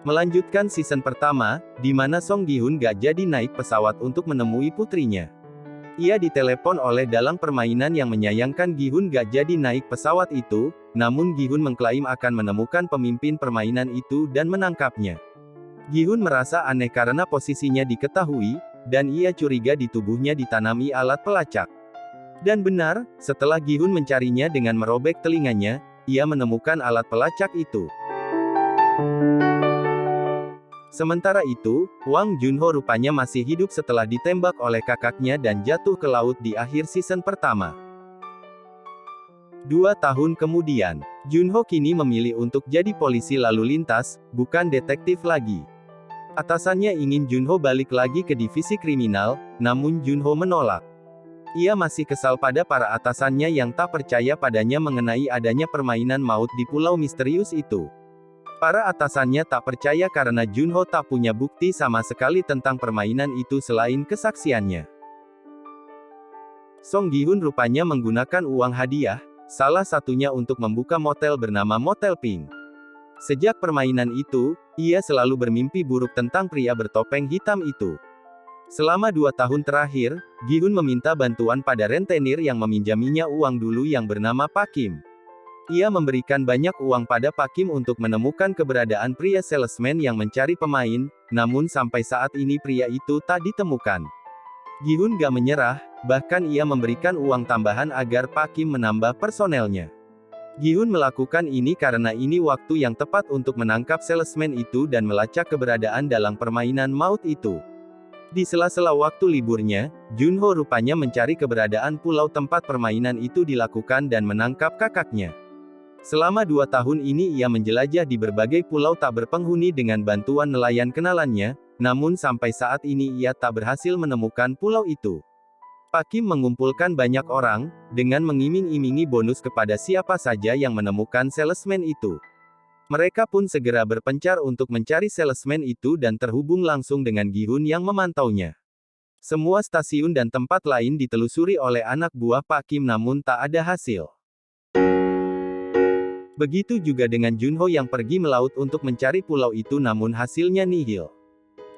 Melanjutkan season pertama, di mana Song Gi-hun gak jadi naik pesawat untuk menemui putrinya. Ia ditelepon oleh dalang permainan yang menyayangkan Gi-hun gak jadi naik pesawat itu, namun Gi-hun mengklaim akan menemukan pemimpin permainan itu dan menangkapnya. Gi-hun merasa aneh karena posisinya diketahui, dan ia curiga di tubuhnya ditanami alat pelacak. Dan benar, setelah Gi-hun mencarinya dengan merobek telinganya, ia menemukan alat pelacak itu. Sementara itu, Hwang Junho rupanya masih hidup setelah ditembak oleh kakaknya dan jatuh ke laut di akhir season pertama. 2 tahun kemudian, Junho kini memilih untuk jadi polisi lalu lintas, bukan detektif lagi. Atasannya ingin Junho balik lagi ke divisi kriminal, namun Junho menolak. Ia masih kesal pada para atasannya yang tak percaya padanya mengenai adanya permainan maut di pulau misterius itu. Para atasannya tak percaya karena Junho tak punya bukti sama sekali tentang permainan itu selain kesaksiannya. Song Gi-hun rupanya menggunakan uang hadiah, salah satunya untuk membuka motel bernama Motel Pink. Sejak permainan itu, ia selalu bermimpi buruk tentang pria bertopeng hitam itu. Selama 2 tahun terakhir, Gi-hun meminta bantuan pada rentenir yang meminjaminya uang dulu yang bernama Pak Kim. Ia memberikan banyak uang pada Pak Kim untuk menemukan keberadaan pria salesman yang mencari pemain, namun sampai saat ini pria itu tak ditemukan. Gi-hun gak menyerah, bahkan ia memberikan uang tambahan agar Pak Kim menambah personelnya. Gi-hun melakukan ini karena ini waktu yang tepat untuk menangkap salesman itu dan melacak keberadaan dalam permainan maut itu. Di sela-sela waktu liburnya, Junho rupanya mencari keberadaan pulau tempat permainan itu dilakukan dan menangkap kakaknya. Selama 2 tahun ini ia menjelajah di berbagai pulau tak berpenghuni dengan bantuan nelayan kenalannya, namun sampai saat ini ia tak berhasil menemukan pulau itu. Pak Kim mengumpulkan banyak orang, dengan mengiming-imingi bonus kepada siapa saja yang menemukan salesman itu. Mereka pun segera berpencar untuk mencari salesman itu dan terhubung langsung dengan Gi-hun yang memantaunya. Semua stasiun dan tempat lain ditelusuri oleh anak buah Pak Kim namun tak ada hasil. Begitu juga dengan Junho yang pergi melaut untuk mencari pulau itu namun hasilnya nihil.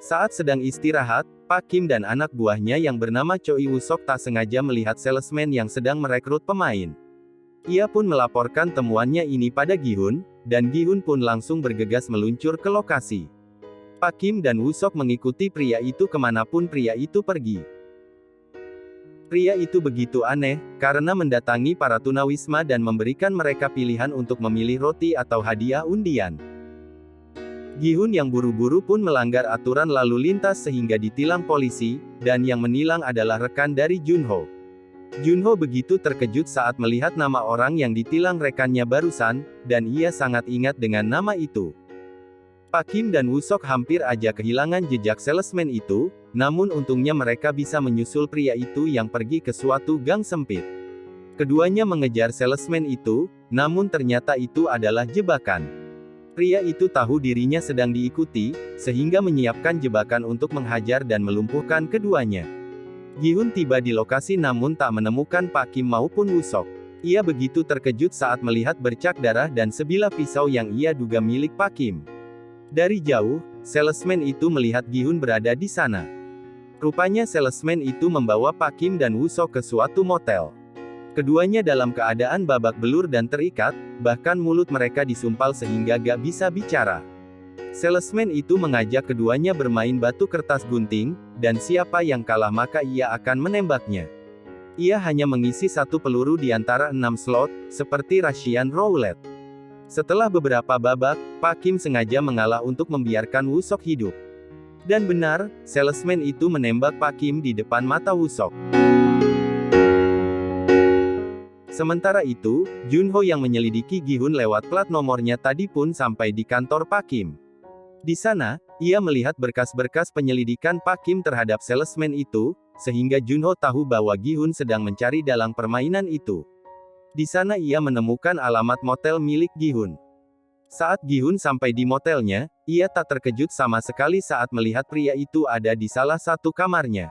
Saat sedang istirahat, Pak Kim dan anak buahnya yang bernama Choi Woo-sok tak sengaja melihat salesman yang sedang merekrut pemain. Ia pun melaporkan temuannya ini pada Gi-hun, dan Gi-hun pun langsung bergegas meluncur ke lokasi. Pak Kim dan Woo-sok mengikuti pria itu kemanapun pria itu pergi. Pria itu begitu aneh, karena mendatangi para tunawisma dan memberikan mereka pilihan untuk memilih roti atau hadiah undian. Gi-hun yang buru-buru pun melanggar aturan lalu lintas sehingga ditilang polisi, dan yang menilang adalah rekan dari Junho. Junho begitu terkejut saat melihat nama orang yang ditilang rekannya barusan, dan ia sangat ingat dengan nama itu. Pak Kim dan Woo-sok hampir aja kehilangan jejak salesman itu, namun untungnya mereka bisa menyusul pria itu yang pergi ke suatu gang sempit. Keduanya mengejar salesman itu, namun ternyata itu adalah jebakan. Pria itu tahu dirinya sedang diikuti, sehingga menyiapkan jebakan untuk menghajar dan melumpuhkan keduanya. Gi-hun tiba di lokasi namun tak menemukan Pak Kim maupun Woo-sok. Ia begitu terkejut saat melihat bercak darah dan sebilah pisau yang ia duga milik Pak Kim. Dari jauh, salesman itu melihat Gi-hun berada di sana. Rupanya salesman itu membawa Pak Kim dan Woo-sok ke suatu motel. Keduanya dalam keadaan babak belur dan terikat, bahkan mulut mereka disumpal sehingga gak bisa bicara. Salesman itu mengajak keduanya bermain batu kertas gunting, dan siapa yang kalah maka ia akan menembaknya. Ia hanya mengisi 1 peluru di antara 6 slot, seperti Russian roulette. Setelah beberapa babak, Pak Kim sengaja mengalah untuk membiarkan Woo-sok hidup. Dan benar, salesman itu menembak Pak Kim di depan mata Woo-sok. Sementara itu, Junho yang menyelidiki Gi-hun lewat plat nomornya tadi pun sampai di kantor Pak Kim. Di sana, ia melihat berkas-berkas penyelidikan Pak Kim terhadap salesman itu, sehingga Junho tahu bahwa Gi-hun sedang mencari dalang permainan itu. Di sana ia menemukan alamat motel milik Gi-hun. Saat Gi-hun sampai di motelnya, ia tak terkejut sama sekali saat melihat pria itu ada di salah satu kamarnya.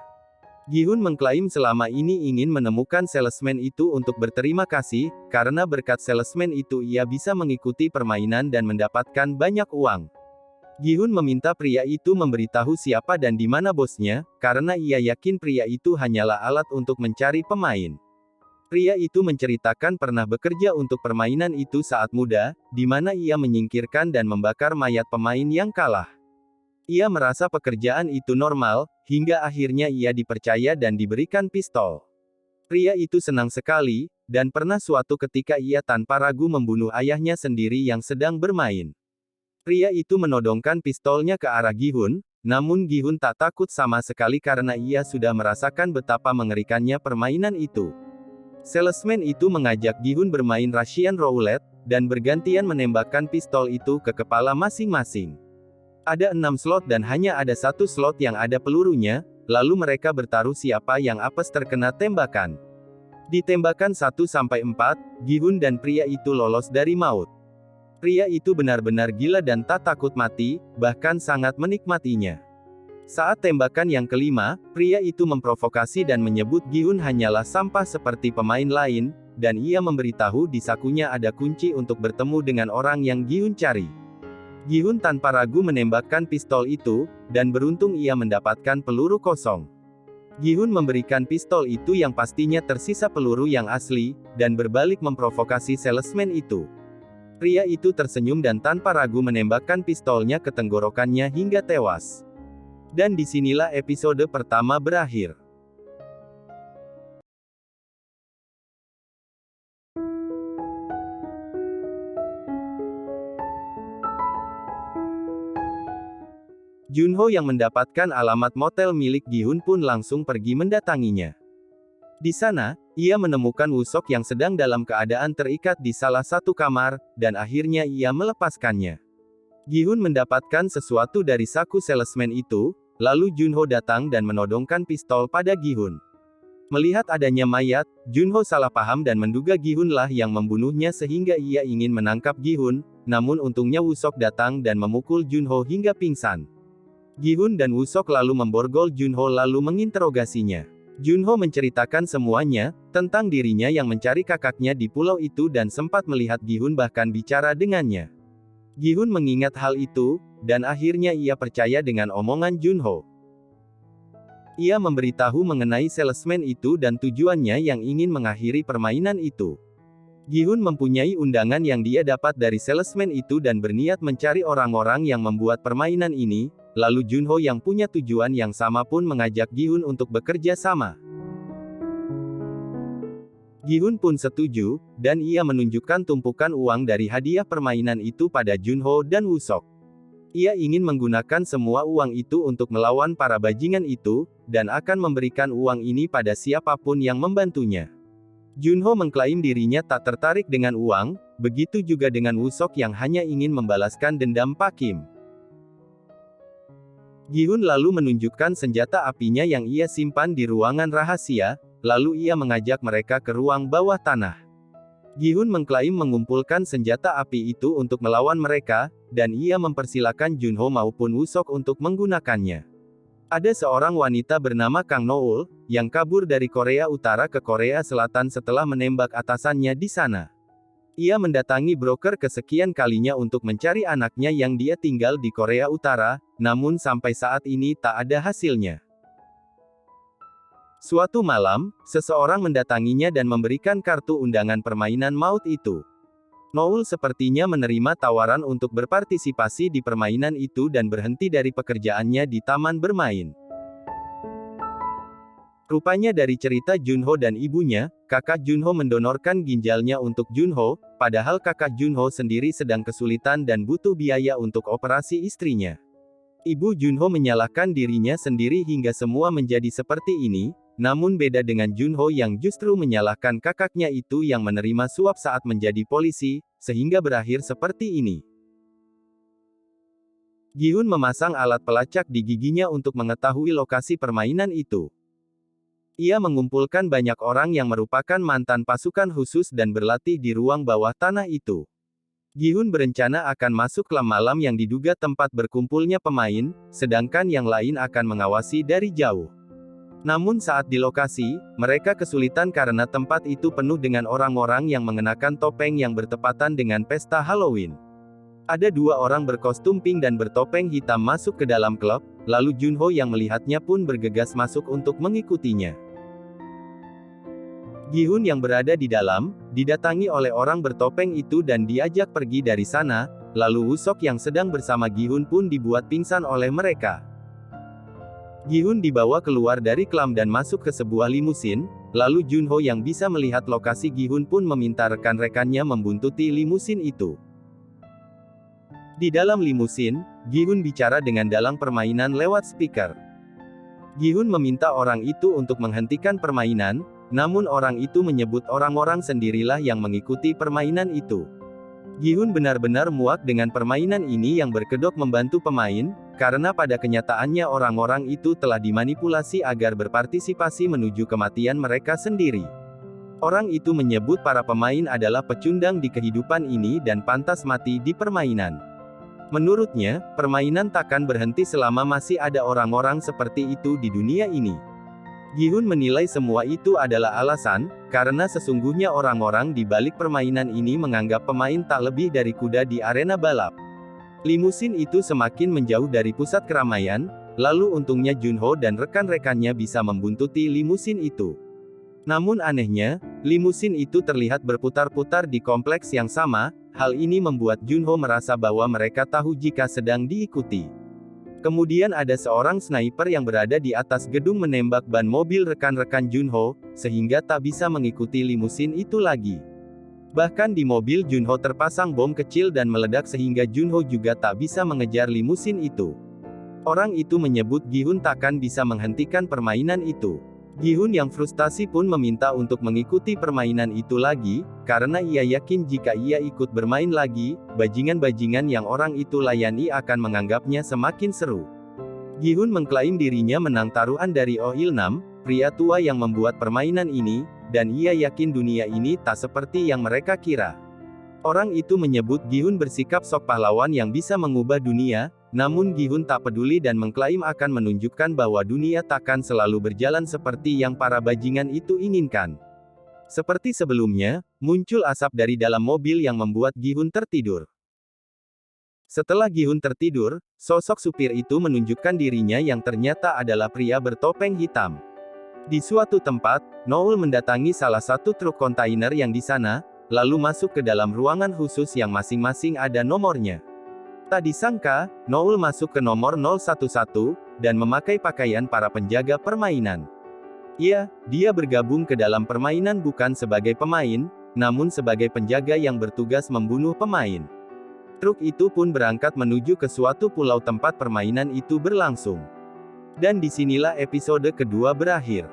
Gi-hun mengklaim selama ini ingin menemukan salesman itu untuk berterima kasih, karena berkat salesman itu ia bisa mengikuti permainan dan mendapatkan banyak uang. Gi-hun meminta pria itu memberitahu siapa dan di mana bosnya, karena ia yakin pria itu hanyalah alat untuk mencari pemain. Pria itu menceritakan pernah bekerja untuk permainan itu saat muda, di mana ia menyingkirkan dan membakar mayat pemain yang kalah. Ia merasa pekerjaan itu normal, hingga akhirnya ia dipercaya dan diberikan pistol. Pria itu senang sekali, dan pernah suatu ketika ia tanpa ragu membunuh ayahnya sendiri yang sedang bermain. Pria itu menodongkan pistolnya ke arah Gi-hun, namun Gi-hun tak takut sama sekali karena ia sudah merasakan betapa mengerikannya permainan itu. Salesman itu mengajak Gi-hun bermain Russian Roulette, dan bergantian menembakkan pistol itu ke kepala masing-masing. Ada 6 slot dan hanya ada 1 slot yang ada pelurunya, lalu mereka bertaruh siapa yang apes terkena tembakan. Di tembakan 1-4, Gi-hun dan pria itu lolos dari maut. Pria itu benar-benar gila dan tak takut mati, bahkan sangat menikmatinya. Saat tembakan yang kelima, pria itu memprovokasi dan menyebut Gi-hun hanyalah sampah seperti pemain lain, dan ia memberitahu di sakunya ada kunci untuk bertemu dengan orang yang Gi-hun cari. Gi-hun tanpa ragu menembakkan pistol itu, dan beruntung ia mendapatkan peluru kosong. Gi-hun memberikan pistol itu yang pastinya tersisa peluru yang asli, dan berbalik memprovokasi salesman itu. Pria itu tersenyum dan tanpa ragu menembakkan pistolnya ke tenggorokannya hingga tewas. Dan disinilah episode pertama berakhir. Junho yang mendapatkan alamat motel milik Gi-hun pun langsung pergi mendatanginya. Di sana, ia menemukan Woo-sok yang sedang dalam keadaan terikat di salah satu kamar, dan akhirnya ia melepaskannya. Gi-hun mendapatkan sesuatu dari saku salesman itu, lalu Junho datang dan menodongkan pistol pada Gi-hun. Melihat adanya mayat, Junho salah paham dan menduga Gi-hun lah yang membunuhnya sehingga ia ingin menangkap Gi-hun, namun untungnya Woo-sok datang dan memukul Junho hingga pingsan. Gi-hun dan Woo-sok lalu memborgol Junho lalu menginterogasinya. Junho menceritakan semuanya, tentang dirinya yang mencari kakaknya di pulau itu dan sempat melihat Gi-hun bahkan bicara dengannya. Gi-hun mengingat hal itu, dan akhirnya ia percaya dengan omongan Junho. Ia memberitahu mengenai salesman itu dan tujuannya yang ingin mengakhiri permainan itu. Gi-hun mempunyai undangan yang dia dapat dari salesman itu dan berniat mencari orang-orang yang membuat permainan ini, lalu Junho yang punya tujuan yang sama pun mengajak Gi-hun untuk bekerja sama. Gi-hun pun setuju, dan ia menunjukkan tumpukan uang dari hadiah permainan itu pada Junho dan Woo-sok. Ia ingin menggunakan semua uang itu untuk melawan para bajingan itu, dan akan memberikan uang ini pada siapapun yang membantunya. Junho mengklaim dirinya tak tertarik dengan uang, begitu juga dengan Woo-sok yang hanya ingin membalaskan dendam Pak Kim. Gi-hun lalu menunjukkan senjata apinya yang ia simpan di ruangan rahasia, lalu ia mengajak mereka ke ruang bawah tanah. Gi-hun mengklaim mengumpulkan senjata api itu untuk melawan mereka, dan ia mempersilakan Junho maupun Woo-sok untuk menggunakannya. Ada seorang wanita bernama Kang Noul, yang kabur dari Korea Utara ke Korea Selatan setelah menembak atasannya di sana. Ia mendatangi broker kesekian kalinya untuk mencari anaknya yang dia tinggal di Korea Utara, namun sampai saat ini tak ada hasilnya. Suatu malam, seseorang mendatanginya dan memberikan kartu undangan permainan maut itu. Noul sepertinya menerima tawaran untuk berpartisipasi di permainan itu dan berhenti dari pekerjaannya di taman bermain. Rupanya dari cerita Junho dan ibunya, kakak Junho mendonorkan ginjalnya untuk Junho, padahal kakak Junho sendiri sedang kesulitan dan butuh biaya untuk operasi istrinya. Ibu Junho menyalahkan dirinya sendiri hingga semua menjadi seperti ini, namun beda dengan Junho yang justru menyalahkan kakaknya itu yang menerima suap saat menjadi polisi, sehingga berakhir seperti ini. Gi-hun memasang alat pelacak di giginya untuk mengetahui lokasi permainan itu. Ia mengumpulkan banyak orang yang merupakan mantan pasukan khusus dan berlatih di ruang bawah tanah itu. Gi-hun berencana akan masuk klub malam yang diduga tempat berkumpulnya pemain, sedangkan yang lain akan mengawasi dari jauh. Namun saat di lokasi, mereka kesulitan karena tempat itu penuh dengan orang-orang yang mengenakan topeng yang bertepatan dengan pesta Halloween. Ada dua orang berkostum pink dan bertopeng hitam masuk ke dalam klub, lalu Junho yang melihatnya pun bergegas masuk untuk mengikutinya. Gi-hun yang berada di dalam, didatangi oleh orang bertopeng itu dan diajak pergi dari sana, lalu Woo-sok yang sedang bersama Gi-hun pun dibuat pingsan oleh mereka. Gi-hun dibawa keluar dari klub dan masuk ke sebuah limusin, lalu Junho yang bisa melihat lokasi Gi-hun pun meminta rekan-rekannya membuntuti limusin itu. Di dalam limusin, Gi-hun bicara dengan dalang permainan lewat speaker. Gi-hun meminta orang itu untuk menghentikan permainan, namun orang itu menyebut orang-orang sendirilah yang mengikuti permainan itu. Gi-hun benar-benar muak dengan permainan ini yang berkedok membantu pemain, karena pada kenyataannya orang-orang itu telah dimanipulasi agar berpartisipasi menuju kematian mereka sendiri. Orang itu menyebut para pemain adalah pecundang di kehidupan ini dan pantas mati di permainan. Menurutnya, permainan takkan berhenti selama masih ada orang-orang seperti itu di dunia ini. Gi-hun menilai semua itu adalah alasan, karena sesungguhnya orang-orang di balik permainan ini menganggap pemain tak lebih dari kuda di arena balap. Limusin itu semakin menjauh dari pusat keramaian, lalu untungnya Junho dan rekan-rekannya bisa membuntuti limusin itu. Namun anehnya, limusin itu terlihat berputar-putar di kompleks yang sama. Hal ini membuat Junho merasa bahwa mereka tahu jika sedang diikuti. Kemudian ada seorang sniper yang berada di atas gedung menembak ban mobil rekan-rekan Junho, sehingga tak bisa mengikuti limusin itu lagi. Bahkan di mobil Junho terpasang bom kecil dan meledak sehingga Junho juga tak bisa mengejar limusin itu. Orang itu menyebut Gi-hun takkan bisa menghentikan permainan itu. Gi-hun yang frustasi pun meminta untuk mengikuti permainan itu lagi, karena ia yakin jika ia ikut bermain lagi, bajingan-bajingan yang orang itu layani akan menganggapnya semakin seru. Gi-hun mengklaim dirinya menang taruhan dari Oh Il-nam, pria tua yang membuat permainan ini, dan ia yakin dunia ini tak seperti yang mereka kira. Orang itu menyebut Gi-hun bersikap sok pahlawan yang bisa mengubah dunia, namun Gi-hun tak peduli dan mengklaim akan menunjukkan bahwa dunia takkan selalu berjalan seperti yang para bajingan itu inginkan. Seperti sebelumnya, muncul asap dari dalam mobil yang membuat Gi-hun tertidur. Setelah Gi-hun tertidur, sosok supir itu menunjukkan dirinya yang ternyata adalah pria bertopeng hitam. Di suatu tempat, Noul mendatangi salah satu truk kontainer yang di sana, lalu masuk ke dalam ruangan khusus yang masing-masing ada nomornya. Tak disangka, Noul masuk ke nomor 011, dan memakai pakaian para penjaga permainan. Iya, dia bergabung ke dalam permainan bukan sebagai pemain, namun sebagai penjaga yang bertugas membunuh pemain. Truk itu pun berangkat menuju ke suatu pulau tempat permainan itu berlangsung. Dan disinilah episode kedua berakhir.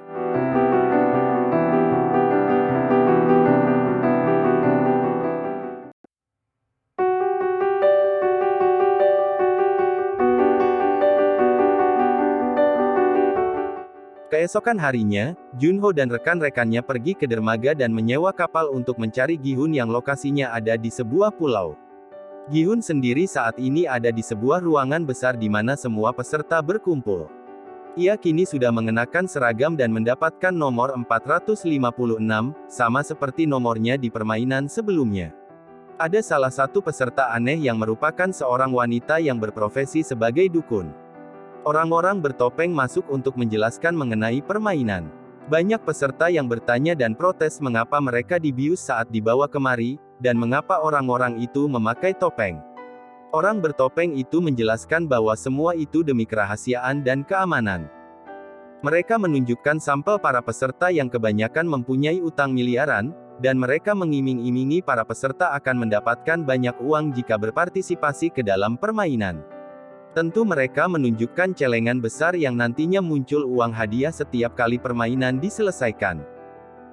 Keesokan harinya, Junho dan rekan-rekannya pergi ke dermaga dan menyewa kapal untuk mencari Gi-hun yang lokasinya ada di sebuah pulau. Gi-hun sendiri saat ini ada di sebuah ruangan besar di mana semua peserta berkumpul. Ia kini sudah mengenakan seragam dan mendapatkan nomor 456, sama seperti nomornya di permainan sebelumnya. Ada salah satu peserta aneh yang merupakan seorang wanita yang berprofesi sebagai dukun. Orang-orang bertopeng masuk untuk menjelaskan mengenai permainan. Banyak peserta yang bertanya dan protes mengapa mereka dibius saat dibawa kemari, dan mengapa orang-orang itu memakai topeng. Orang bertopeng itu menjelaskan bahwa semua itu demi kerahasiaan dan keamanan. Mereka menunjukkan sampel para peserta yang kebanyakan mempunyai utang miliaran, dan mereka mengiming-imingi para peserta akan mendapatkan banyak uang jika berpartisipasi ke dalam permainan. Tentu mereka menunjukkan celengan besar yang nantinya muncul uang hadiah setiap kali permainan diselesaikan.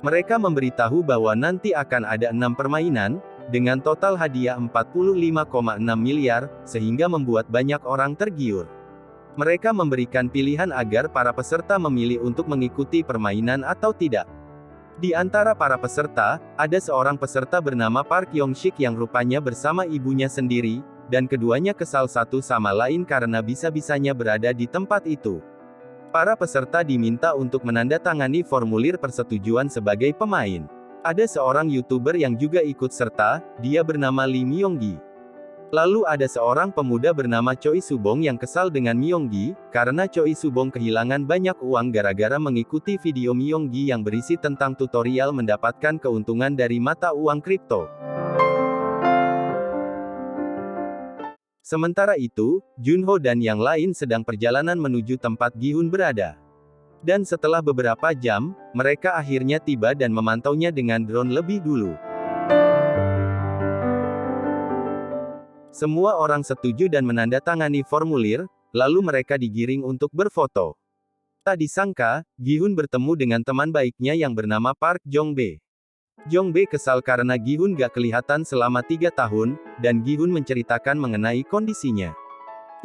Mereka memberitahu bahwa nanti akan ada 6 permainan, dengan total hadiah 45,6 miliar, sehingga membuat banyak orang tergiur. Mereka memberikan pilihan agar para peserta memilih untuk mengikuti permainan atau tidak. Di antara para peserta, ada seorang peserta bernama Park Yong-sik yang rupanya bersama ibunya sendiri, dan keduanya kesal satu sama lain karena bisa-bisanya berada di tempat itu. Para peserta diminta untuk menandatangani formulir persetujuan sebagai pemain. Ada seorang YouTuber yang juga ikut serta, dia bernama Lee Myung-gi. Lalu ada seorang pemuda bernama Choi Subong yang kesal dengan Myonggi, karena Choi Subong kehilangan banyak uang gara-gara mengikuti video Myonggi yang berisi tentang tutorial mendapatkan keuntungan dari mata uang kripto. Sementara itu, Junho dan yang lain sedang perjalanan menuju tempat Gi-hun berada. Dan setelah beberapa jam, mereka akhirnya tiba dan memantaunya dengan drone lebih dulu. Semua orang setuju dan menandatangani formulir, lalu mereka digiring untuk berfoto. Tak disangka, Gi-hun bertemu dengan teman baiknya yang bernama Park Jong-bae. Jong-bae kesal karena Gi-hun gak kelihatan selama 3 tahun, dan Gi-hun menceritakan mengenai kondisinya.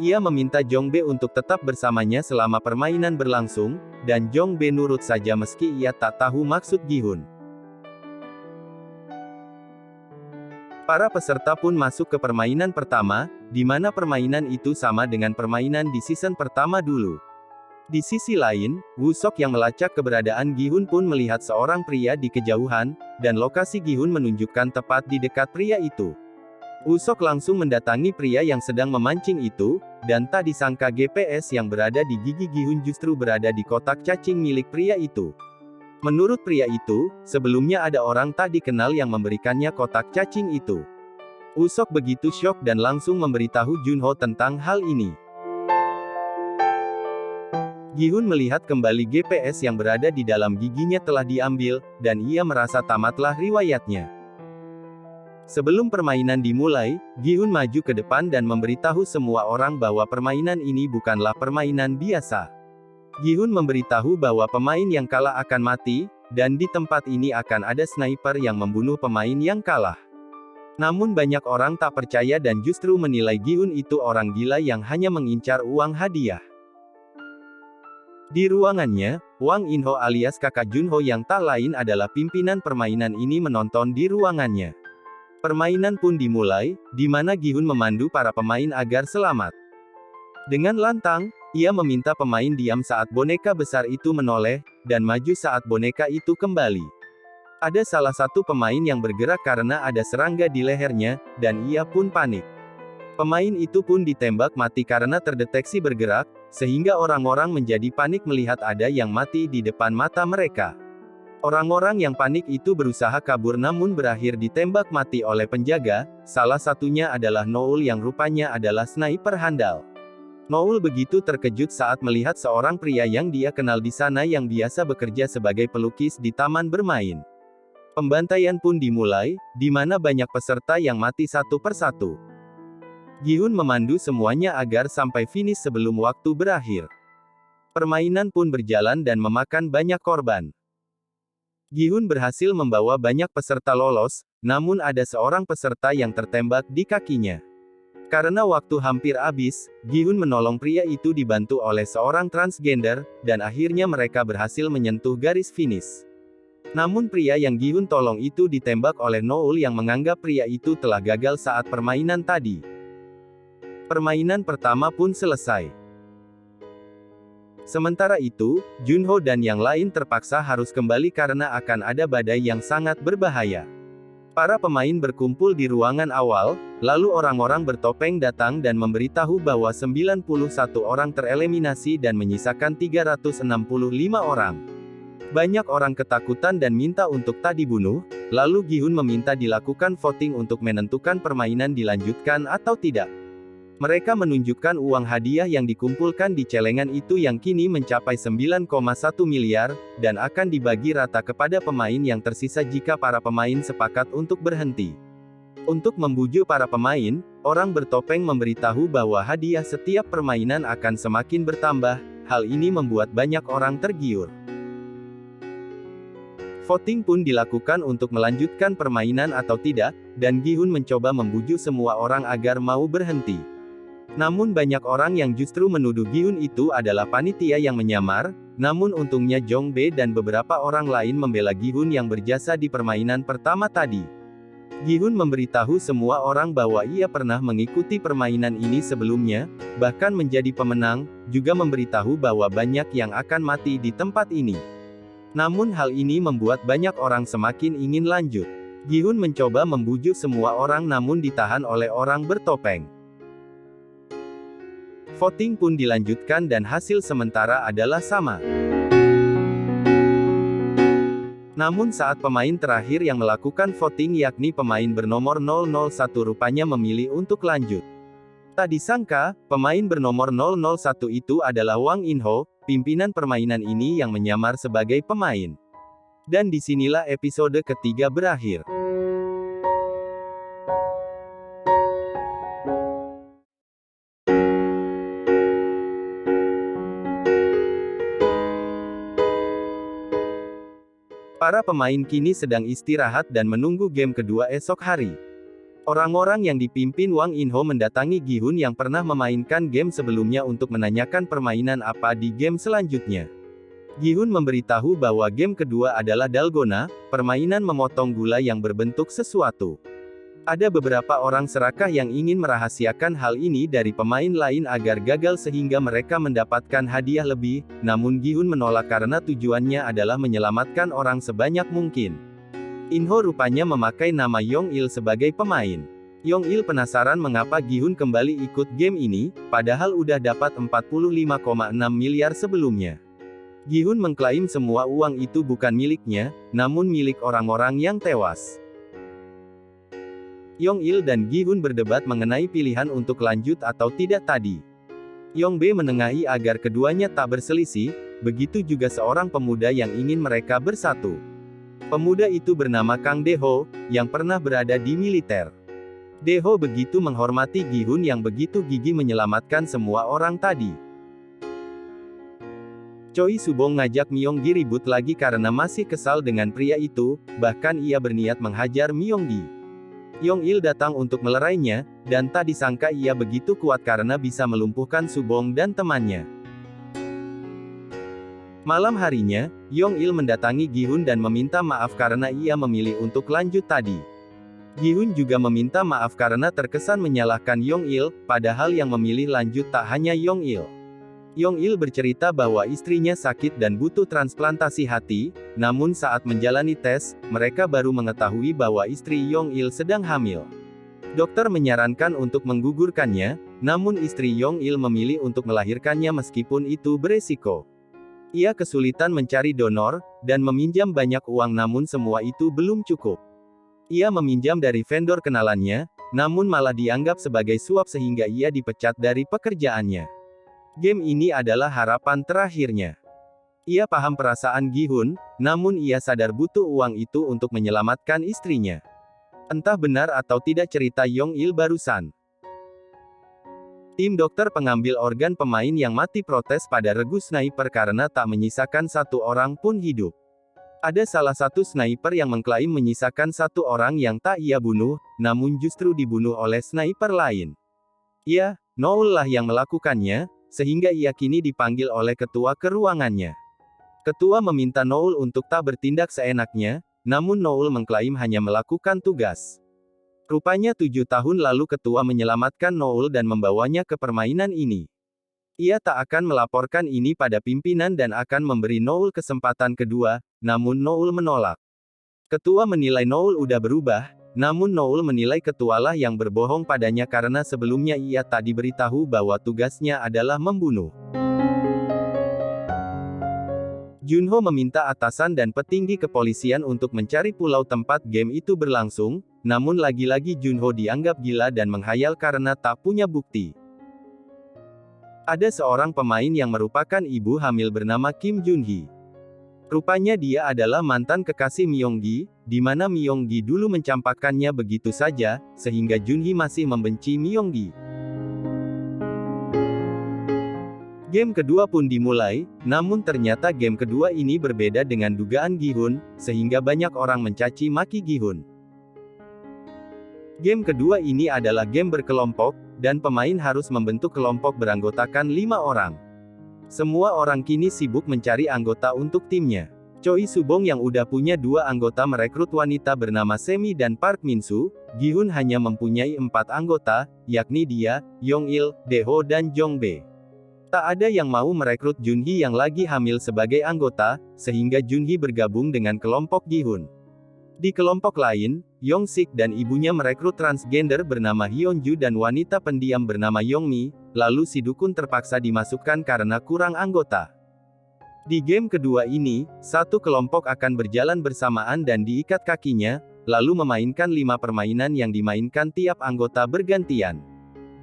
Ia meminta Jong-bae untuk tetap bersamanya selama permainan berlangsung, dan Jong-bae nurut saja meski ia tak tahu maksud Gi-hun. Para peserta pun masuk ke permainan pertama, di mana permainan itu sama dengan permainan di season pertama dulu. Di sisi lain, Woo-seok yang melacak keberadaan Gi-hun pun melihat seorang pria di kejauhan, dan lokasi Gi-hun menunjukkan tepat di dekat pria itu. Woo-seok langsung mendatangi pria yang sedang memancing itu, dan tak disangka GPS yang berada di gigi Gi-hun justru berada di kotak cacing milik pria itu. Menurut pria itu, sebelumnya ada orang tak dikenal yang memberikannya kotak cacing itu. Woo-seok begitu syok dan langsung memberitahu Junho tentang hal ini. Gi-hun melihat kembali GPS yang berada di dalam giginya telah diambil, dan ia merasa tamatlah riwayatnya. Sebelum permainan dimulai, Gi-hun maju ke depan dan memberitahu semua orang bahwa permainan ini bukanlah permainan biasa. Gi-hun memberitahu bahwa pemain yang kalah akan mati, dan di tempat ini akan ada sniper yang membunuh pemain yang kalah. Namun banyak orang tak percaya dan justru menilai Gi-hun itu orang gila yang hanya mengincar uang hadiah. Di ruangannya, Wang In-ho alias kakak Junho yang tak lain adalah pimpinan permainan ini menonton di ruangannya. Permainan pun dimulai, di mana Gi-hun memandu para pemain agar selamat. Dengan lantang, ia meminta pemain diam saat boneka besar itu menoleh, dan maju saat boneka itu kembali. Ada salah satu pemain yang bergerak karena ada serangga di lehernya, dan ia pun panik. Pemain itu pun ditembak mati karena terdeteksi bergerak, sehingga orang-orang menjadi panik melihat ada yang mati di depan mata mereka. Orang-orang yang panik itu berusaha kabur namun berakhir ditembak mati oleh penjaga, salah satunya adalah Noul yang rupanya adalah sniper handal. Noul begitu terkejut saat melihat seorang pria yang dia kenal di sana yang biasa bekerja sebagai pelukis di taman bermain. Pembantaian pun dimulai, di mana banyak peserta yang mati satu persatu. Gi-hun memandu semuanya agar sampai finish sebelum waktu berakhir. Permainan pun berjalan dan memakan banyak korban. Gi-hun berhasil membawa banyak peserta lolos, namun ada seorang peserta yang tertembak di kakinya. Karena waktu hampir habis, Gi-hun menolong pria itu dibantu oleh seorang transgender, dan akhirnya mereka berhasil menyentuh garis finish. Namun pria yang Gi-hun tolong itu ditembak oleh Noul yang menganggap pria itu telah gagal saat permainan tadi. Permainan pertama pun selesai. Sementara itu, Junho dan yang lain terpaksa harus kembali karena akan ada badai yang sangat berbahaya. Para pemain berkumpul di ruangan awal, lalu orang-orang bertopeng datang dan memberitahu bahwa 91 orang tereliminasi dan menyisakan 365 orang. Banyak orang ketakutan dan minta untuk tak dibunuh, lalu Gi-hun meminta dilakukan voting untuk menentukan permainan dilanjutkan atau tidak. Mereka menunjukkan uang hadiah yang dikumpulkan di celengan itu yang kini mencapai 9,1 miliar, dan akan dibagi rata kepada pemain yang tersisa jika para pemain sepakat untuk berhenti. Untuk membujuk para pemain, orang bertopeng memberitahu bahwa hadiah setiap permainan akan semakin bertambah, hal ini membuat banyak orang tergiur. Voting pun dilakukan untuk melanjutkan permainan atau tidak, dan Gi-hun mencoba membujuk semua orang agar mau berhenti. Namun banyak orang yang justru menuduh Gi-hun itu adalah panitia yang menyamar, namun untungnya Jong-bae dan beberapa orang lain membela Gi-hun yang berjasa di permainan pertama tadi. Gi-hun memberitahu semua orang bahwa ia pernah mengikuti permainan ini sebelumnya, bahkan menjadi pemenang, juga memberitahu bahwa banyak yang akan mati di tempat ini. Namun hal ini membuat banyak orang semakin ingin lanjut. Gi-hun mencoba membujuk semua orang namun ditahan oleh orang bertopeng. Voting pun dilanjutkan dan hasil sementara adalah sama. Namun saat pemain terakhir yang melakukan voting yakni pemain bernomor 001 rupanya memilih untuk lanjut. Tak disangka, pemain bernomor 001 itu adalah Wang In-ho, pimpinan permainan ini yang menyamar sebagai pemain. Dan disinilah episode ketiga berakhir. Para pemain kini sedang istirahat dan menunggu game kedua esok hari. Orang-orang yang dipimpin Wang In-ho mendatangi Gi-hun yang pernah memainkan game sebelumnya untuk menanyakan permainan apa di game selanjutnya. Gi-hun memberitahu bahwa game kedua adalah dalgona, permainan memotong gula yang berbentuk sesuatu. Ada beberapa orang serakah yang ingin merahasiakan hal ini dari pemain lain agar gagal sehingga mereka mendapatkan hadiah lebih, namun Gi-hun menolak karena tujuannya adalah menyelamatkan orang sebanyak mungkin. In-ho rupanya memakai nama Yong-il sebagai pemain. Yong-il penasaran mengapa Gi-hun kembali ikut game ini, padahal udah dapat 45,6 miliar sebelumnya. Gi-hun mengklaim semua uang itu bukan miliknya, namun milik orang-orang yang tewas. Yong-il dan Gi-hun berdebat mengenai pilihan untuk lanjut atau tidak tadi. Yong-bae menengahi agar keduanya tak berselisih, begitu juga seorang pemuda yang ingin mereka bersatu. Pemuda itu bernama Kang De-ho, yang pernah berada di militer. De-ho begitu menghormati Gi-hun yang begitu gigih menyelamatkan semua orang tadi. Choi Subong ngajak Myung-gi ribut lagi karena masih kesal dengan pria itu, bahkan ia berniat menghajar Myung-gi. Yong-il datang untuk melerainya, dan tak disangka ia begitu kuat karena bisa melumpuhkan Subong dan temannya. Malam harinya, Yong-il mendatangi Gi-hun dan meminta maaf karena ia memilih untuk lanjut tadi. Gi-hun juga meminta maaf karena terkesan menyalahkan Yong-il, padahal yang memilih lanjut tak hanya Yong-il. Yong-il bercerita bahwa istrinya sakit dan butuh transplantasi hati, namun saat menjalani tes, mereka baru mengetahui bahwa istri Yong-il sedang hamil. Dokter menyarankan untuk menggugurkannya, namun istri Yong-il memilih untuk melahirkannya meskipun itu beresiko. Ia kesulitan mencari donor, dan meminjam banyak uang namun semua itu belum cukup. Ia meminjam dari vendor kenalannya, namun malah dianggap sebagai suap sehingga ia dipecat dari pekerjaannya. Game ini adalah harapan terakhirnya. Ia paham perasaan Gi-hun, namun ia sadar butuh uang itu untuk menyelamatkan istrinya. Entah benar atau tidak cerita Yong-il barusan. Tim dokter pengambil organ pemain yang mati protes pada regu sniper karena tak menyisakan satu orang pun hidup. Ada salah satu sniper yang mengklaim menyisakan satu orang yang tak ia bunuh, namun justru dibunuh oleh sniper lain. Ya, Noul lah yang melakukannya, sehingga ia kini dipanggil oleh ketua ke ruangannya. Ketua meminta Noul untuk tak bertindak seenaknya, namun Noul mengklaim hanya melakukan tugas. Rupanya 7 tahun lalu ketua menyelamatkan Noul dan membawanya ke permainan ini. Ia tak akan melaporkan ini pada pimpinan dan akan memberi Noul kesempatan kedua, namun Noul menolak. Ketua menilai Noul udah berubah, namun Noul menilai ketualah yang berbohong padanya karena sebelumnya ia tak diberitahu bahwa tugasnya adalah membunuh. Junho meminta atasan dan petinggi kepolisian untuk mencari pulau tempat game itu berlangsung, namun lagi-lagi Junho dianggap gila dan menghayal karena tak punya bukti. Ada seorang pemain yang merupakan ibu hamil bernama Kim Junhee. Rupanya dia adalah mantan kekasih Myung-gi, di mana Myung-gi dulu mencampakkannya begitu saja, sehingga Junhee masih membenci Myung-gi. Game kedua pun dimulai, namun ternyata game kedua ini berbeda dengan dugaan Gi-hun, sehingga banyak orang mencaci maki Gi-hun. Game kedua ini adalah game berkelompok, dan pemain harus membentuk kelompok beranggotakan 5 orang. Semua orang kini sibuk mencari anggota untuk timnya. Choi Subong yang udah punya 2 anggota merekrut wanita bernama Semi dan Park Min-soo, Gi-hun hanya mempunyai 4 anggota, yakni dia, Yong-il, De-ho dan Jong-bae. Tak ada yang mau merekrut Junhee yang lagi hamil sebagai anggota, sehingga Junhee bergabung dengan kelompok Gi-hun. Di kelompok lain, Yong-sik dan ibunya merekrut transgender bernama Hyunju dan wanita pendiam bernama Yongmi, lalu si dukun terpaksa dimasukkan karena kurang anggota. Di game kedua ini, satu kelompok akan berjalan bersamaan dan diikat kakinya, lalu memainkan 5 permainan yang dimainkan tiap anggota bergantian.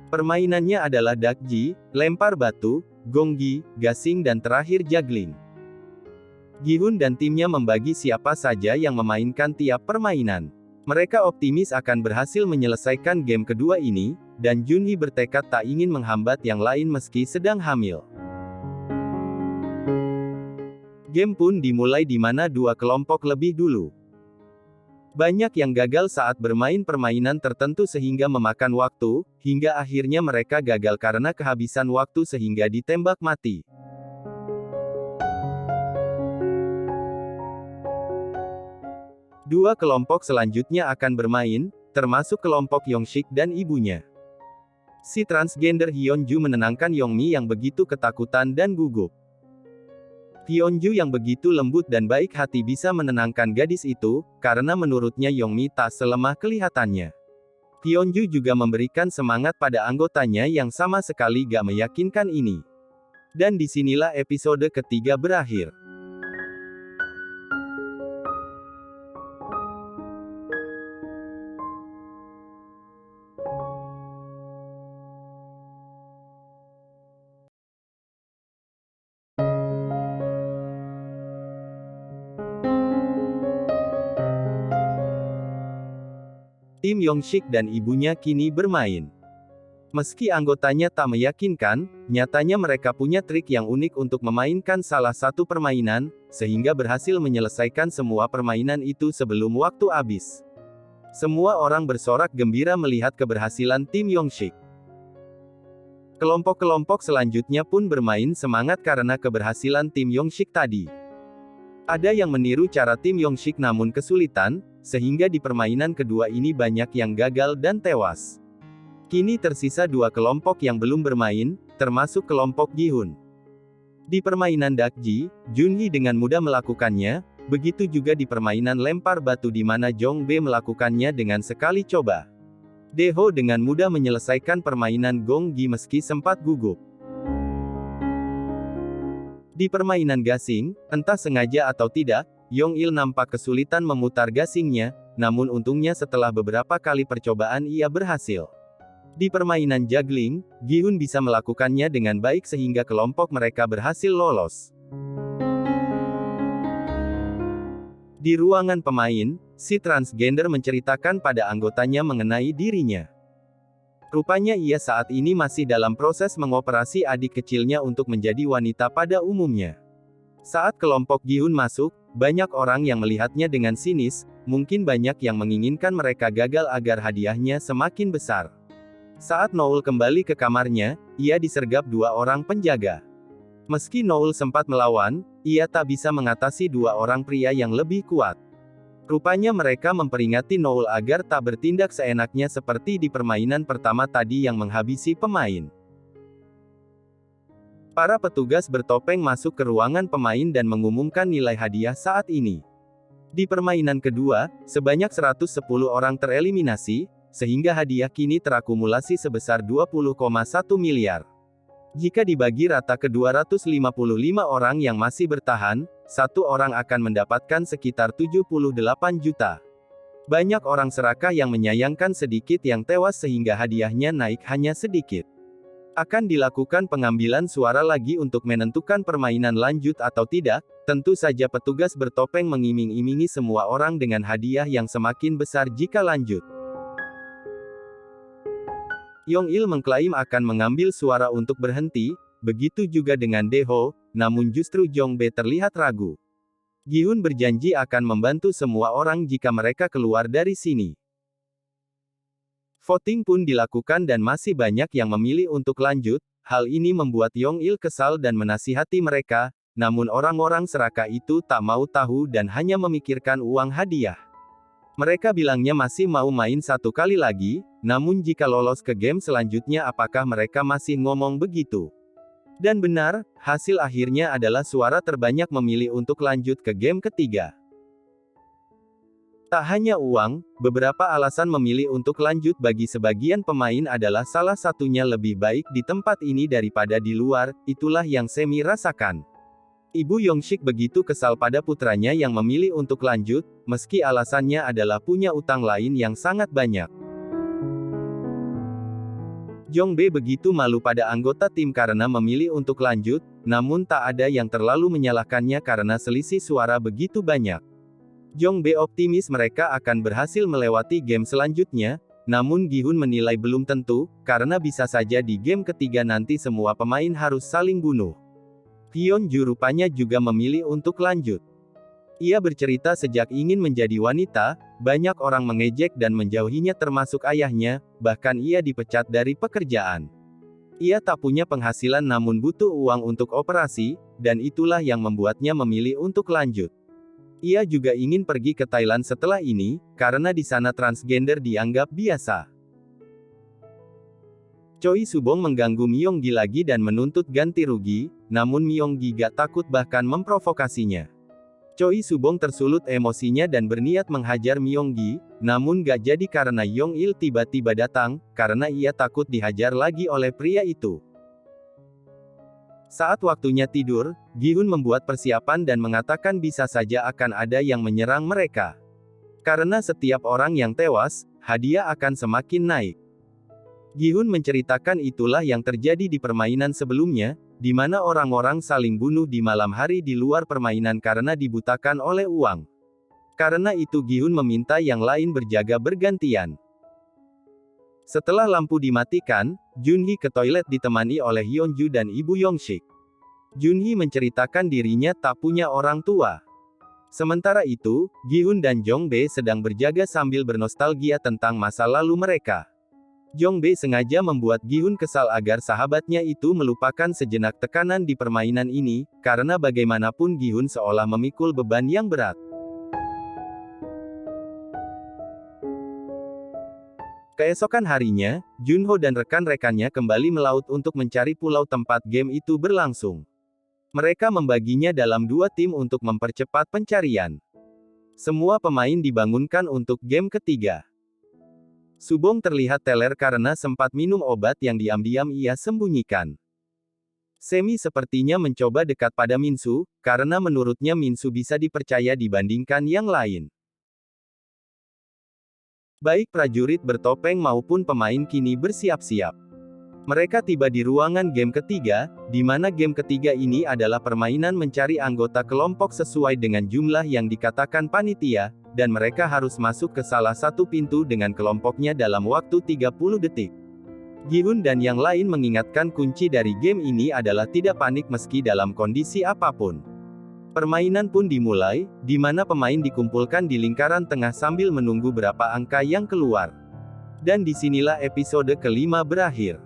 Permainannya adalah dakji, lempar batu, gonggi, gasing dan terakhir juggling. Gi-hun dan timnya membagi siapa saja yang memainkan tiap permainan. Mereka optimis akan berhasil menyelesaikan game kedua ini, dan Junhee bertekad tak ingin menghambat yang lain meski sedang hamil. Game pun dimulai di mana dua kelompok lebih dulu. Banyak yang gagal saat bermain permainan tertentu sehingga memakan waktu, hingga akhirnya mereka gagal karena kehabisan waktu sehingga ditembak mati. Dua kelompok selanjutnya akan bermain, termasuk kelompok Yong-sik dan ibunya. Si transgender Hyunju menenangkan Yongmi yang begitu ketakutan dan gugup. Hyunju yang begitu lembut dan baik hati bisa menenangkan gadis itu, karena menurutnya Yongmi tak selemah kelihatannya. Hyunju juga memberikan semangat pada anggotanya yang sama sekali gak meyakinkan ini. Dan disinilah episode ketiga berakhir. Tim Yong-sik dan ibunya kini bermain. Meski anggotanya tak meyakinkan, nyatanya mereka punya trik yang unik untuk memainkan salah satu permainan, sehingga berhasil menyelesaikan semua permainan itu sebelum waktu habis. Semua orang bersorak gembira melihat keberhasilan tim Yong-sik. Kelompok-kelompok selanjutnya pun bermain semangat karena keberhasilan tim Yong-sik tadi. Ada yang meniru cara tim Yong-sik namun kesulitan, sehingga di permainan kedua ini banyak yang gagal dan tewas. Kini tersisa dua kelompok yang belum bermain, termasuk kelompok Gi-hun. Di permainan dakji, Junhee dengan mudah melakukannya, begitu juga di permainan lempar batu di mana Jong-bae melakukannya dengan sekali coba. Dae-ho dengan mudah menyelesaikan permainan gonggi meski sempat gugup. Di permainan gasing, entah sengaja atau tidak, Yong-il nampak kesulitan memutar gasingnya, namun untungnya setelah beberapa kali percobaan ia berhasil. Di permainan juggling, Gi-hun bisa melakukannya dengan baik sehingga kelompok mereka berhasil lolos. Di ruangan pemain, si transgender menceritakan pada anggotanya mengenai dirinya. Rupanya ia saat ini masih dalam proses mengoperasi adik kecilnya untuk menjadi wanita pada umumnya. Saat kelompok Gi-hun masuk, banyak orang yang melihatnya dengan sinis, mungkin banyak yang menginginkan mereka gagal agar hadiahnya semakin besar. Saat Noul kembali ke kamarnya, ia disergap dua orang penjaga. Meski Noul sempat melawan, ia tak bisa mengatasi dua orang pria yang lebih kuat. Rupanya mereka memperingati Noul agar tak bertindak seenaknya seperti di permainan pertama tadi yang menghabisi pemain. Para petugas bertopeng masuk ke ruangan pemain dan mengumumkan nilai hadiah saat ini. Di permainan kedua, sebanyak 110 orang tereliminasi, sehingga hadiah kini terakumulasi sebesar 20,1 miliar. Jika dibagi rata ke 255 orang yang masih bertahan, satu orang akan mendapatkan sekitar 78 juta. Banyak orang serakah yang menyayangkan sedikit yang tewas sehingga hadiahnya naik hanya sedikit. Akan dilakukan pengambilan suara lagi untuk menentukan permainan lanjut atau tidak, tentu saja petugas bertopeng mengiming-imingi semua orang dengan hadiah yang semakin besar jika lanjut. Yong-il mengklaim akan mengambil suara untuk berhenti, begitu juga dengan Dae-ho, namun justru Jong-bae terlihat ragu. Gi-hun berjanji akan membantu semua orang jika mereka keluar dari sini. Voting pun dilakukan dan masih banyak yang memilih untuk lanjut, hal ini membuat Yong-il kesal dan menasihati mereka, namun orang-orang serakah itu tak mau tahu dan hanya memikirkan uang hadiah. Mereka bilangnya masih mau main satu kali lagi, namun jika lolos ke game selanjutnya apakah mereka masih ngomong begitu? Dan benar, hasil akhirnya adalah suara terbanyak memilih untuk lanjut ke game ketiga. Tak hanya uang, beberapa alasan memilih untuk lanjut bagi sebagian pemain adalah salah satunya lebih baik di tempat ini daripada di luar, itulah yang Semi rasakan. Ibu Yongshik begitu kesal pada putranya yang memilih untuk lanjut, meski alasannya adalah punya utang lain yang sangat banyak. Jongbe begitu malu pada anggota tim karena memilih untuk lanjut, namun tak ada yang terlalu menyalahkannya karena selisih suara begitu banyak. Jongbe optimis mereka akan berhasil melewati game selanjutnya, namun Gi-hun menilai belum tentu, karena bisa saja di game ketiga nanti semua pemain harus saling bunuh. Hyun-ju rupanya juga memilih untuk lanjut. Ia bercerita sejak ingin menjadi wanita, banyak orang mengejek dan menjauhinya termasuk ayahnya, bahkan ia dipecat dari pekerjaan. Ia tak punya penghasilan namun butuh uang untuk operasi, dan itulah yang membuatnya memilih untuk lanjut. Ia juga ingin pergi ke Thailand setelah ini, karena di sana transgender dianggap biasa. Choi Subong mengganggu Myung-gi lagi dan menuntut ganti rugi, namun Myung-gi gak takut bahkan memprovokasinya. Choi Subong tersulut emosinya dan berniat menghajar Myung-gi, namun gak jadi karena Yong-il tiba-tiba datang, karena ia takut dihajar lagi oleh pria itu. Saat waktunya tidur, Gi-hun membuat persiapan dan mengatakan bisa saja akan ada yang menyerang mereka. Karena setiap orang yang tewas, hadiah akan semakin naik. Gi-hun menceritakan itulah yang terjadi di permainan sebelumnya, di mana orang-orang saling bunuh di malam hari di luar permainan karena dibutakan oleh uang. Karena itu Gi-hun meminta yang lain berjaga bergantian. Setelah lampu dimatikan, Junhee ke toilet ditemani oleh Hyun-ju dan Ibu Yongshik. Junhee menceritakan dirinya tak punya orang tua. Sementara itu, Gi-hun dan Jongbe sedang berjaga sambil bernostalgia tentang masa lalu mereka. Jongbe sengaja membuat Gi-hun kesal agar sahabatnya itu melupakan sejenak tekanan di permainan ini, karena bagaimanapun Gi-hun seolah memikul beban yang berat. Keesokan harinya, Junho dan rekan-rekannya kembali melaut untuk mencari pulau tempat game itu berlangsung. Mereka membaginya dalam dua tim untuk mempercepat pencarian. Semua pemain dibangunkan untuk game ketiga. Subong terlihat teler karena sempat minum obat yang diam-diam ia sembunyikan. Semi sepertinya mencoba dekat pada Minsu, karena menurutnya Minsu bisa dipercaya dibandingkan yang lain. Baik prajurit bertopeng maupun pemain kini bersiap-siap. Mereka tiba di ruangan game ketiga, di mana game ketiga ini adalah permainan mencari anggota kelompok sesuai dengan jumlah yang dikatakan panitia, dan mereka harus masuk ke salah satu pintu dengan kelompoknya dalam waktu 30 detik. Gi-hun dan yang lain mengingatkan kunci dari game ini adalah tidak panik meski dalam kondisi apapun. Permainan pun dimulai, di mana pemain dikumpulkan di lingkaran tengah sambil menunggu berapa angka yang keluar. Dan disinilah episode kelima berakhir.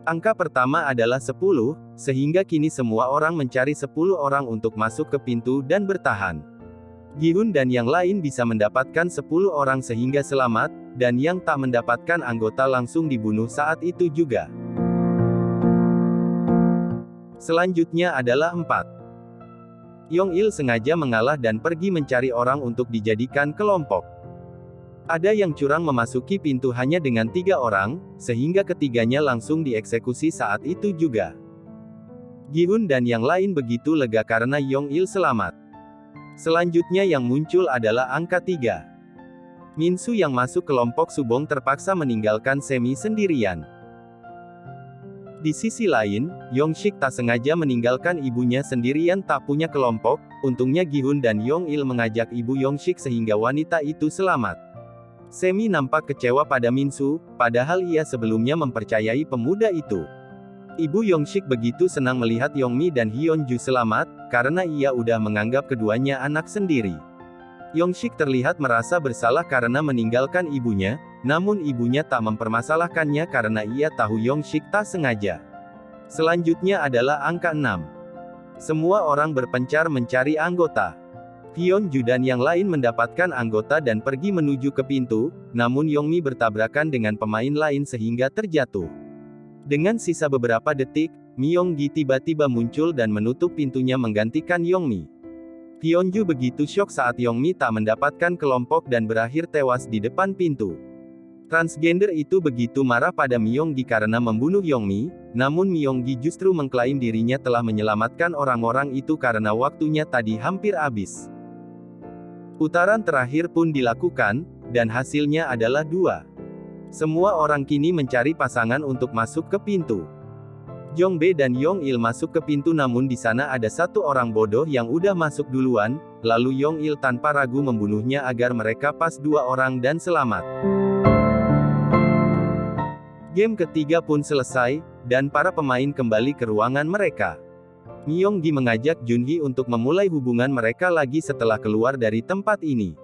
Angka pertama adalah 10, sehingga kini semua orang mencari 10 orang untuk masuk ke pintu dan bertahan. Gi-hun dan yang lain bisa mendapatkan 10 orang sehingga selamat, dan yang tak mendapatkan anggota langsung dibunuh saat itu juga. Selanjutnya adalah 4. Yong-il sengaja mengalah dan pergi mencari orang untuk dijadikan kelompok. Ada yang curang memasuki pintu hanya dengan 3 orang, sehingga ketiganya langsung dieksekusi saat itu juga. Gi-hun dan yang lain begitu lega karena Yong-il selamat. Selanjutnya yang muncul adalah angka 3. Minsu yang masuk kelompok Subong terpaksa meninggalkan Semi sendirian. Di sisi lain, Yongshik tak sengaja meninggalkan ibunya sendirian tak punya kelompok, untungnya Gi-hun dan Yong-il mengajak ibu Yongshik sehingga wanita itu selamat. Semi nampak kecewa pada Minsu, padahal ia sebelumnya mempercayai pemuda itu. Ibu Yongshik begitu senang melihat Yongmi dan Hyun-ju selamat, karena ia udah menganggap keduanya anak sendiri. Yongshik terlihat merasa bersalah karena meninggalkan ibunya, namun ibunya tak mempermasalahkannya karena ia tahu Yongshik tak sengaja. Selanjutnya adalah angka 6. Semua orang berpencar mencari anggota. Hyunju dan yang lain mendapatkan anggota dan pergi menuju ke pintu, namun Yongmi bertabrakan dengan pemain lain sehingga terjatuh. Dengan sisa beberapa detik, Myonggi tiba-tiba muncul dan menutup pintunya menggantikan Yongmi. Hyunju begitu syok saat Yongmi tak mendapatkan kelompok dan berakhir tewas di depan pintu. Transgender itu begitu marah pada Myonggi karena membunuh Yongmi, namun Myonggi justru mengklaim dirinya telah menyelamatkan orang-orang itu karena waktunya tadi hampir habis. Putaran terakhir pun dilakukan, dan hasilnya adalah 2. Semua orang kini mencari pasangan untuk masuk ke pintu. Jongbe dan Yong-il masuk ke pintu namun di sana ada satu orang bodoh yang udah masuk duluan, lalu Yong-il tanpa ragu membunuhnya agar mereka pas 2 orang dan selamat. Game ketiga pun selesai, dan para pemain kembali ke ruangan mereka. Myonggi mengajak Junhee untuk memulai hubungan mereka lagi setelah keluar dari tempat ini.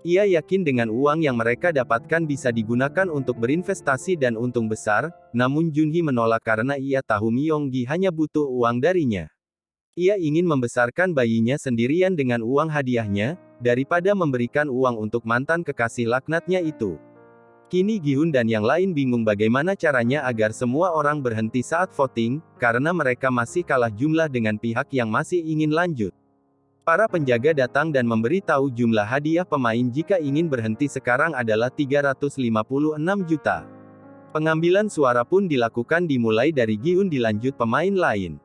Ia yakin dengan uang yang mereka dapatkan bisa digunakan untuk berinvestasi dan untung besar, namun Junhee menolak karena ia tahu Myonggi hanya butuh uang darinya. Ia ingin membesarkan bayinya sendirian dengan uang hadiahnya, daripada memberikan uang untuk mantan kekasih laknatnya itu. Kini Gi-hun dan yang lain bingung bagaimana caranya agar semua orang berhenti saat voting, karena mereka masih kalah jumlah dengan pihak yang masih ingin lanjut. Para penjaga datang dan memberi tahu jumlah hadiah pemain jika ingin berhenti sekarang adalah 356 juta. Pengambilan suara pun dilakukan dimulai dari Gi-hun dilanjut pemain lain.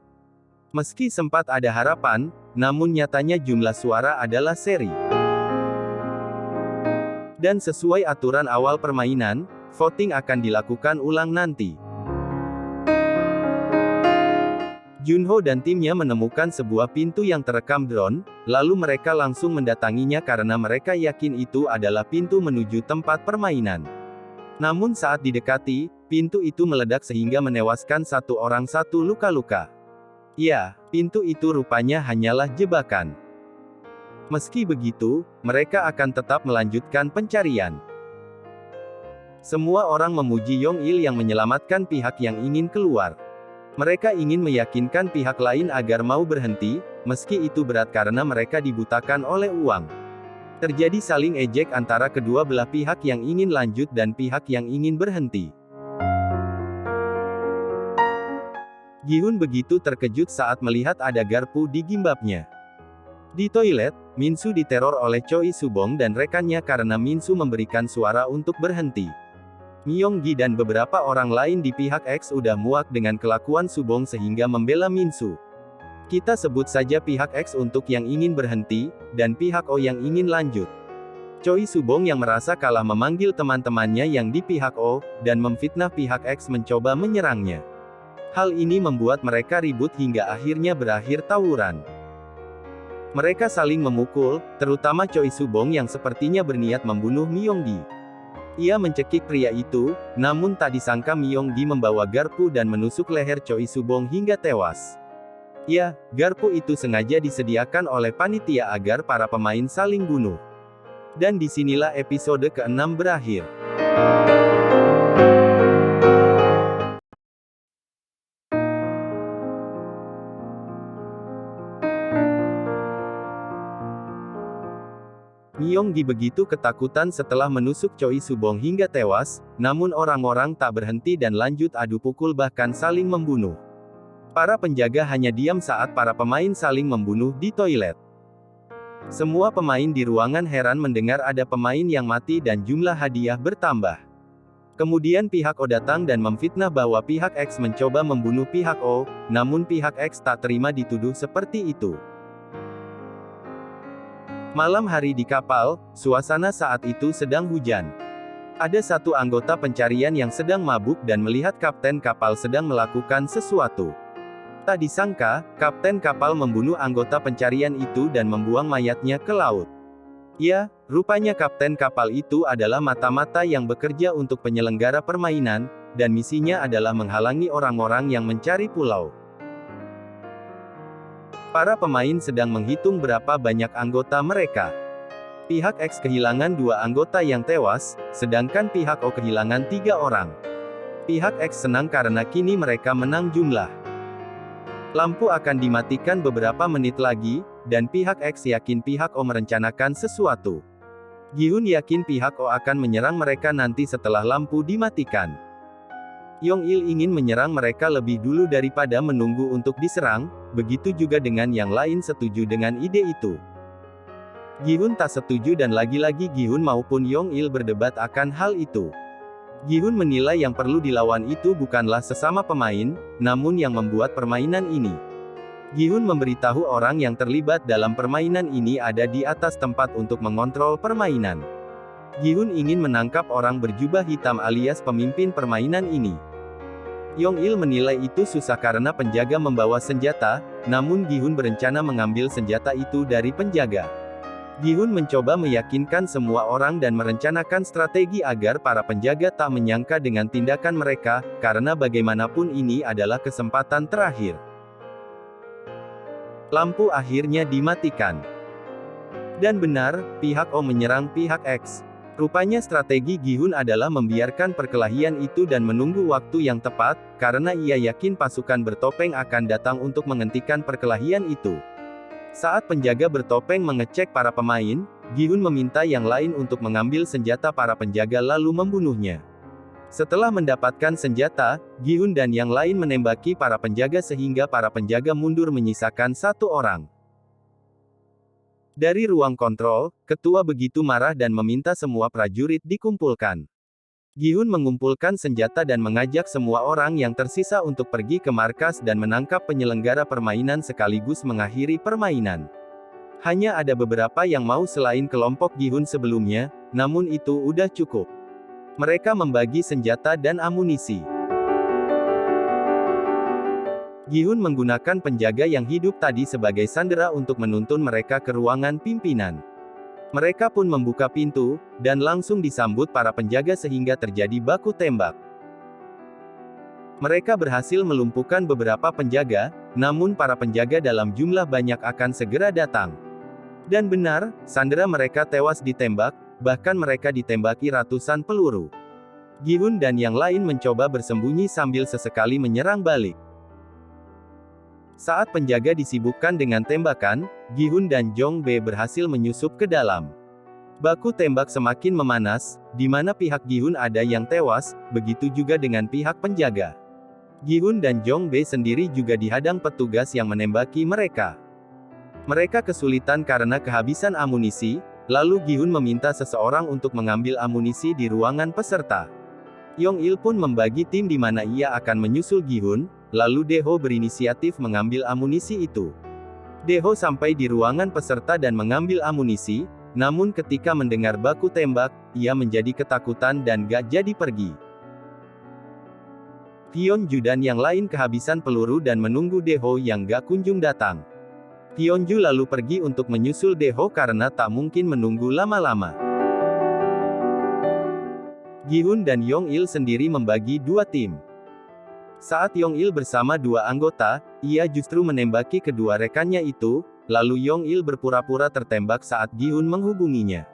Meski sempat ada harapan, namun nyatanya jumlah suara adalah seri. Dan sesuai aturan awal permainan, voting akan dilakukan ulang nanti. Junho dan timnya menemukan sebuah pintu yang terekam drone, lalu mereka langsung mendatanginya karena mereka yakin itu adalah pintu menuju tempat permainan. Namun saat didekati, pintu itu meledak sehingga menewaskan satu orang satu luka-luka. Ya, pintu itu rupanya hanyalah jebakan. Meski begitu, mereka akan tetap melanjutkan pencarian. Semua orang memuji Yong-il yang menyelamatkan pihak yang ingin keluar. Mereka ingin meyakinkan pihak lain agar mau berhenti, meski itu berat karena mereka dibutakan oleh uang. Terjadi saling ejek antara kedua belah pihak yang ingin lanjut dan pihak yang ingin berhenti. Gi-hun begitu terkejut saat melihat ada garpu di gimbapnya. Di toilet, Minsu diteror oleh Choi Subong dan rekannya karena Minsu memberikan suara untuk berhenti. Myonggi dan beberapa orang lain di pihak X udah muak dengan kelakuan Subong sehingga membela Minsu. Kita sebut saja pihak X untuk yang ingin berhenti, dan pihak O yang ingin lanjut. Choi Subong yang merasa kalah memanggil teman-temannya yang di pihak O, dan memfitnah pihak X mencoba menyerangnya. Hal ini membuat mereka ribut hingga akhirnya berakhir tawuran. Mereka saling memukul, terutama Choi Subong yang sepertinya berniat membunuh Myonggi. Ia mencekik pria itu, namun tak disangka Myonggi membawa garpu dan menusuk leher Choi Subong hingga tewas. Ya, garpu itu sengaja disediakan oleh panitia agar para pemain saling bunuh. Dan disinilah episode ke-6 berakhir. Myonggi begitu ketakutan setelah menusuk Choi Subong hingga tewas, namun orang-orang tak berhenti dan lanjut adu pukul bahkan saling membunuh. Para penjaga hanya diam saat para pemain saling membunuh di toilet. Semua pemain di ruangan heran mendengar ada pemain yang mati dan jumlah hadiah bertambah. Kemudian pihak O datang dan memfitnah bahwa pihak X mencoba membunuh pihak O, namun pihak X tak terima dituduh seperti itu. Malam hari di kapal, suasana saat itu sedang hujan. Ada satu anggota pencarian yang sedang mabuk dan melihat kapten kapal sedang melakukan sesuatu. Tak disangka, kapten kapal membunuh anggota pencarian itu dan membuang mayatnya ke laut. Ya, rupanya kapten kapal itu adalah mata-mata yang bekerja untuk penyelenggara permainan, dan misinya adalah menghalangi orang-orang yang mencari pulau. Para pemain sedang menghitung berapa banyak anggota mereka. Pihak X kehilangan 2 anggota yang tewas, sedangkan pihak O kehilangan 3 orang. Pihak X senang karena kini mereka menang jumlah. Lampu akan dimatikan beberapa menit lagi, dan pihak X yakin pihak O merencanakan sesuatu. Gi-hun yakin pihak O akan menyerang mereka nanti setelah lampu dimatikan. Yong-il ingin menyerang mereka lebih dulu daripada menunggu untuk diserang, begitu juga dengan yang lain setuju dengan ide itu. Gi-hun tak setuju dan lagi-lagi Gi-hun maupun Yong-il berdebat akan hal itu. Gi-hun menilai yang perlu dilawan itu bukanlah sesama pemain, namun yang membuat permainan ini. Gi-hun memberitahu orang yang terlibat dalam permainan ini ada di atas tempat untuk mengontrol permainan. Gi-hun ingin menangkap orang berjubah hitam alias pemimpin permainan ini. Yong-il menilai itu susah karena penjaga membawa senjata, namun Gi-hun berencana mengambil senjata itu dari penjaga. Gi-hun mencoba meyakinkan semua orang dan merencanakan strategi agar para penjaga tak menyangka dengan tindakan mereka, karena bagaimanapun ini adalah kesempatan terakhir. Lampu akhirnya dimatikan. Dan benar, pihak O menyerang pihak X. Rupanya strategi Gi-hun adalah membiarkan perkelahian itu dan menunggu waktu yang tepat, karena ia yakin pasukan bertopeng akan datang untuk menghentikan perkelahian itu. Saat penjaga bertopeng mengecek para pemain, Gi-hun meminta yang lain untuk mengambil senjata para penjaga lalu membunuhnya. Setelah mendapatkan senjata, Gi-hun dan yang lain menembaki para penjaga sehingga para penjaga mundur menyisakan satu orang. Dari ruang kontrol, ketua begitu marah dan meminta semua prajurit dikumpulkan. Gi-hun mengumpulkan senjata dan mengajak semua orang yang tersisa untuk pergi ke markas dan menangkap penyelenggara permainan sekaligus mengakhiri permainan. Hanya ada beberapa yang mau selain kelompok Gi-hun sebelumnya, namun itu udah cukup. Mereka membagi senjata dan amunisi. Gi-hun menggunakan penjaga yang hidup tadi sebagai sandera untuk menuntun mereka ke ruangan pimpinan. Mereka pun membuka pintu, dan langsung disambut para penjaga sehingga terjadi baku tembak. Mereka berhasil melumpuhkan beberapa penjaga, namun para penjaga dalam jumlah banyak akan segera datang. Dan benar, sandera mereka tewas ditembak, bahkan mereka ditembaki ratusan peluru. Gi-hun dan yang lain mencoba bersembunyi sambil sesekali menyerang balik. Saat penjaga disibukkan dengan tembakan, Gi-hun dan Jong-bae berhasil menyusup ke dalam. Baku tembak semakin memanas, di mana pihak Gi-hun ada yang tewas, begitu juga dengan pihak penjaga. Gi-hun dan Jong-bae sendiri juga dihadang petugas yang menembaki mereka. Mereka kesulitan karena kehabisan amunisi, lalu Gi-hun meminta seseorang untuk mengambil amunisi di ruangan peserta. Yong-il pun membagi tim di mana ia akan menyusul Gi-hun, lalu Dae-ho berinisiatif mengambil amunisi itu. Dae-ho sampai di ruangan peserta dan mengambil amunisi, namun ketika mendengar baku tembak, ia menjadi ketakutan dan gak jadi pergi. Hyun-ju dan yang lain kehabisan peluru dan menunggu Dae-ho yang gak kunjung datang. Hyun-ju lalu pergi untuk menyusul Dae-ho karena tak mungkin menunggu lama-lama. Gi-hun dan Yong-il sendiri membagi dua tim. Saat Yong-il bersama dua anggota, ia justru menembaki kedua rekannya itu, lalu Yong-il berpura-pura tertembak saat Gi-hun menghubunginya.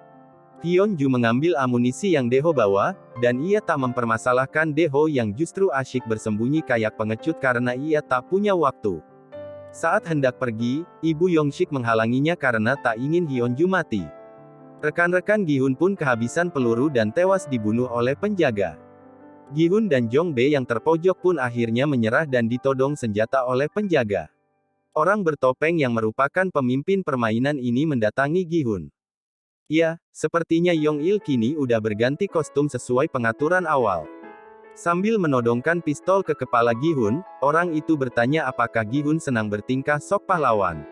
Hyun-ju mengambil amunisi yang Dae-ho bawa, dan ia tak mempermasalahkan Dae-ho yang justru asyik bersembunyi kayak pengecut karena ia tak punya waktu. Saat hendak pergi, Ibu Yong-sik menghalanginya karena tak ingin Hyun-ju mati. Rekan-rekan Gi-hun pun kehabisan peluru dan tewas dibunuh oleh penjaga. Gi-hun dan Jong-bae yang terpojok pun akhirnya menyerah dan ditodong senjata oleh penjaga. Orang bertopeng yang merupakan pemimpin permainan ini mendatangi Gi-hun. Ya, sepertinya Yong-il kini udah berganti kostum sesuai pengaturan awal. Sambil menodongkan pistol ke kepala Gi-hun, orang itu bertanya apakah Gi-hun senang bertingkah sok pahlawan.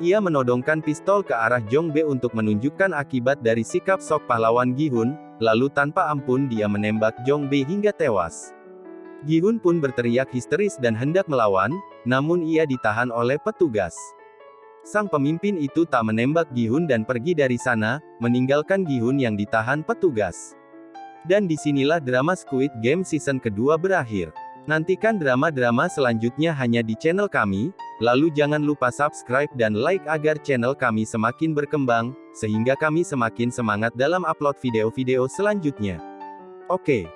Ia menodongkan pistol ke arah Jong-bae untuk menunjukkan akibat dari sikap sok pahlawan Gi-hun, lalu tanpa ampun dia menembak Jong-bae hingga tewas. Gi-hun pun berteriak histeris dan hendak melawan, namun ia ditahan oleh petugas. Sang pemimpin itu tak menembak Gi-hun dan pergi dari sana, meninggalkan Gi-hun yang ditahan petugas. Dan disinilah drama Squid Game season kedua berakhir. Nantikan drama-drama selanjutnya hanya di channel kami, lalu jangan lupa subscribe dan like agar channel kami semakin berkembang, sehingga kami semakin semangat dalam upload video-video selanjutnya. Oke.